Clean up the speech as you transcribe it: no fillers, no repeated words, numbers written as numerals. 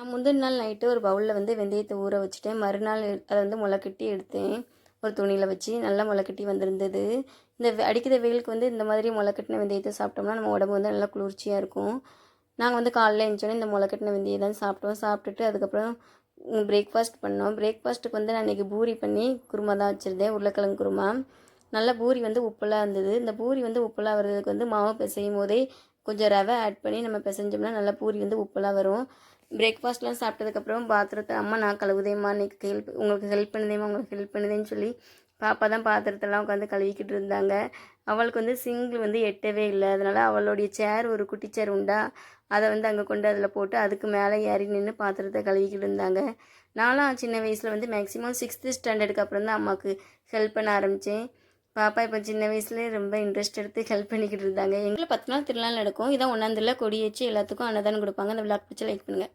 நான் முந்தின நாள் நைட்டு ஒரு பவுலில் வந்து வெந்தயத்தை ஊற வச்சுட்டேன். மறுநாள் அதை வந்து முளைக்கட்டி எடுத்தேன். ஒரு துணியில் வச்சு நல்லா முளைக்கட்டி வந்திருந்தது. இந்த அடிக்கிற வெயிலுக்கு வந்து இந்த மாதிரி முளைக்கட்டின வெந்தயத்தை சாப்பிட்டோம்னா நம்ம உடம்பு வந்து நல்லா குளிர்ச்சியாக இருக்கும். நாங்கள் வந்து காலைல எழுந்தோடனே இந்த முளைக்கட்டின வெந்தயம் தான் சாப்பிட்டோம். சாப்பிட்டுட்டு அதுக்கப்புறம் பிரேக்ஃபாஸ்ட் பண்ணோம். பிரேக்ஃபாஸ்ட்டுக்கு வந்து நான் இன்றைக்கி பூரி பண்ணி குருமா தான் வச்சுருந்தேன், உருளைக்கிழங்கு குருமா. நல்லா பூரி வந்து உப்பெல்லாம் இருந்தது. இந்த பூரி வந்து உப்பெல்லாம் வர்றதுக்கு வந்து மாவு பிசையும் போதே கொஞ்சம் ரவை ஆட் பண்ணி நம்ம பிசைஞ்சோம்னா நல்லா பூரி வந்து உப்பெல்லாம் வரும். பிரேக்ஃபாஸ்ட்லாம் சாப்பிட்டதுக்கப்புறம் பாத்திரத்தை அம்மா நான் கழுவுதேம்மா, இன்றைக்கி உங்களுக்கு ஹெல்ப் பண்ணுதேம்மா, உங்களுக்கு ஹெல்ப் பண்ணுதேன்னு சொல்லி பாப்பா தான் பாத்திரத்தெல்லாம் உட்காந்து கழுவிக்கிட்டு இருந்தாங்க. அவளுக்கு வந்து சிங்கிள் வந்து எட்டவே இல்லை. அதனால் அவளுடைய சேர், ஒரு குட்டி சேர் உண்டா, அதை வந்து அங்கே கொண்டு அதில் போட்டு அதுக்கு மேலே ஏறி நின்று பாத்திரத்தை கழுவிக்கிட்டு இருந்தாங்க. நானும் சின்ன வயசில் வந்து மேக்ஸிமம் 6th ஸ்டாண்டர்டுக்கு அப்புறம் தான் அம்மாவுக்கு ஹெல்ப் பண்ண ஆரம்பித்தேன். பாப்பா இப்போ சின்ன வயசுலேயே ரொம்ப இன்ட்ரெஸ்ட் எடுத்து ஹெல்ப் பண்ணிக்கிட்டு இருந்தாங்க. எங்களை 10 நாள் திருநாள் நடக்கும். இதான் 1ஆம் தேதியில் கொடி வச்சு எல்லாத்துக்கும் அன்னதானம் கொடுப்பாங்க. அந்த விழா பிடிச்சி லைக் பண்ணுங்கள்.